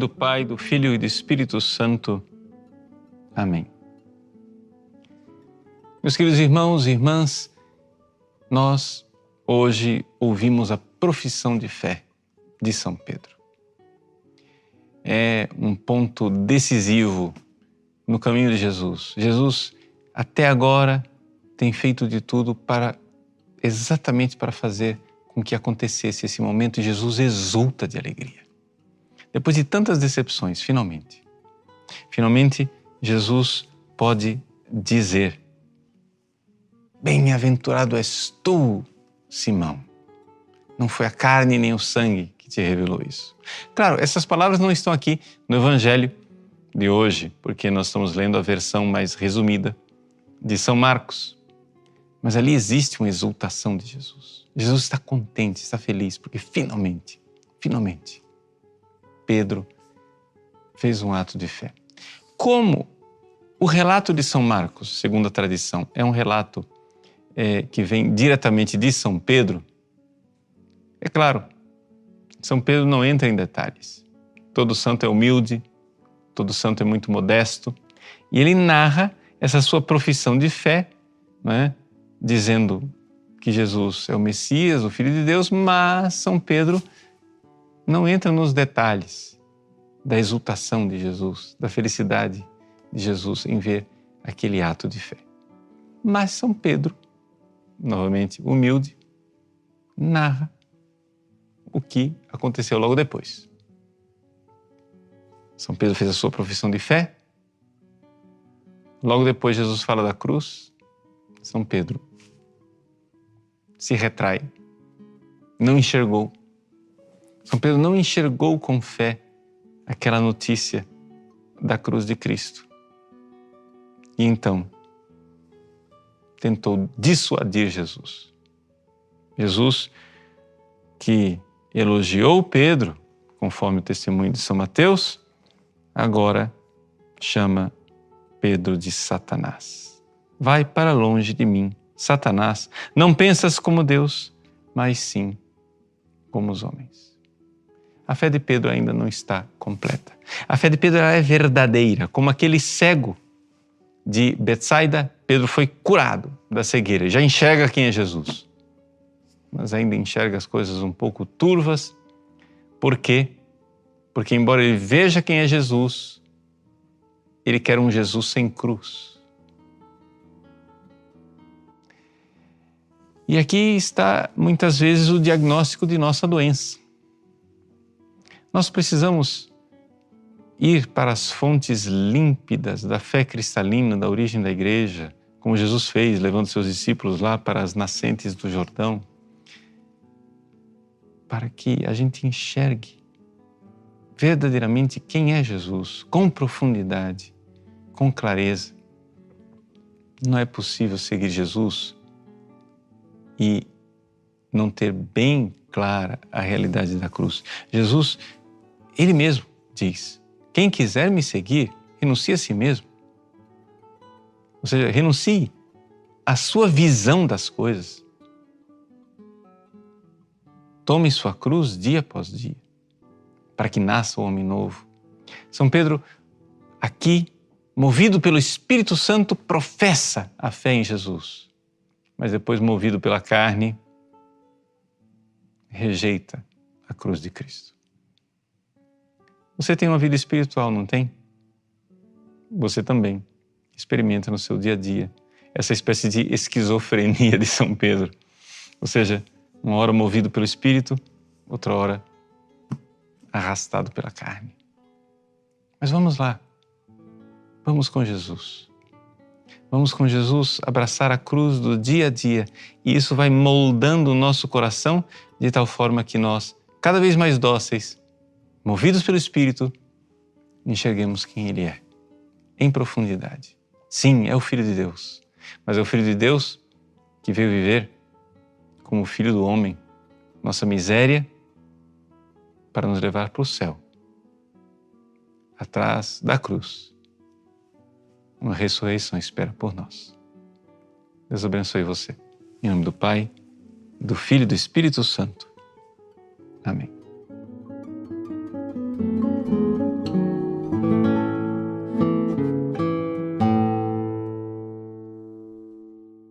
do Pai, do Filho e do Espírito Santo. Amém. Meus queridos irmãos e irmãs, nós hoje ouvimos a profissão de fé de São Pedro. É um ponto decisivo no caminho de Jesus. Jesus, até agora, tem feito de tudo exatamente para fazer com que acontecesse esse momento e Jesus exulta de alegria. Depois de tantas decepções, finalmente, Jesus pode dizer: bem-aventurado és tu, Simão. Não foi a carne nem o sangue que te revelou isso. Claro, essas palavras não estão aqui no Evangelho de hoje, porque nós estamos lendo a versão mais resumida de São Marcos. Mas ali existe uma exultação de Jesus. Jesus está contente, está feliz, porque finalmente, Pedro fez um ato de fé. Como o relato de São Marcos, segundo a tradição, é um relato que vem diretamente de São Pedro, é claro, São Pedro não entra em detalhes. Todo santo é humilde, todo santo é muito modesto, e ele narra essa sua profissão de fé, né, dizendo que Jesus é o Messias, o Filho de Deus, mas São Pedro não entra nos detalhes da exultação de Jesus, da felicidade de Jesus em ver aquele ato de fé. Mas São Pedro, novamente humilde, narra o que aconteceu logo depois. São Pedro fez a sua profissão de fé. Logo depois Jesus fala da cruz. São Pedro se retrai. Não enxergou. São Pedro não enxergou com fé aquela notícia da cruz de Cristo. E então tentou dissuadir Jesus. Jesus, que elogiou Pedro, conforme o testemunho de São Mateus, agora chama Pedro de Satanás. Vai para longe de mim, Satanás. Não pensas como Deus, mas sim como os homens. A fé de Pedro ainda não está completa. A fé de Pedro é verdadeira, como aquele cego de Betsaida. Pedro foi curado da cegueira, já enxerga quem é Jesus. Mas ainda enxerga as coisas um pouco turvas. Por quê? Porque embora ele veja quem é Jesus, ele quer um Jesus sem cruz. E aqui está muitas vezes o diagnóstico de nossa doença. Nós precisamos ir para as fontes límpidas da fé cristalina, da origem da igreja, como Jesus fez, levando seus discípulos lá para as nascentes do Jordão, para que a gente enxergue verdadeiramente quem é Jesus, com profundidade, com clareza. Não é possível seguir Jesus e não ter bem clara a realidade da cruz. Jesus, ele mesmo diz: quem quiser me seguir, renuncie a si mesmo. Ou seja, renuncie à sua visão das coisas. Tome sua cruz dia após dia, para que nasça o homem novo. São Pedro, aqui, movido pelo Espírito Santo, professa a fé em Jesus. Mas depois, movido pela carne, rejeita a cruz de Cristo. Você tem uma vida espiritual, não tem? Você também experimenta no seu dia a dia essa espécie de esquizofrenia de São Pedro. Ou seja, uma hora movido pelo Espírito, outra hora arrastado pela carne. Mas vamos lá. Vamos com Jesus. Vamos com Jesus abraçar a cruz do dia a dia. E isso vai moldando o nosso coração de tal forma que nós, cada vez mais dóceis, movidos pelo Espírito, enxerguemos quem Ele é, em profundidade. Sim, é o Filho de Deus. Mas é o Filho de Deus que veio viver como Filho do homem, nossa miséria, para nos levar para o céu. Atrás da cruz, uma ressurreição espera por nós. Deus abençoe você. Em nome do Pai, do Filho e do Espírito Santo. Amém.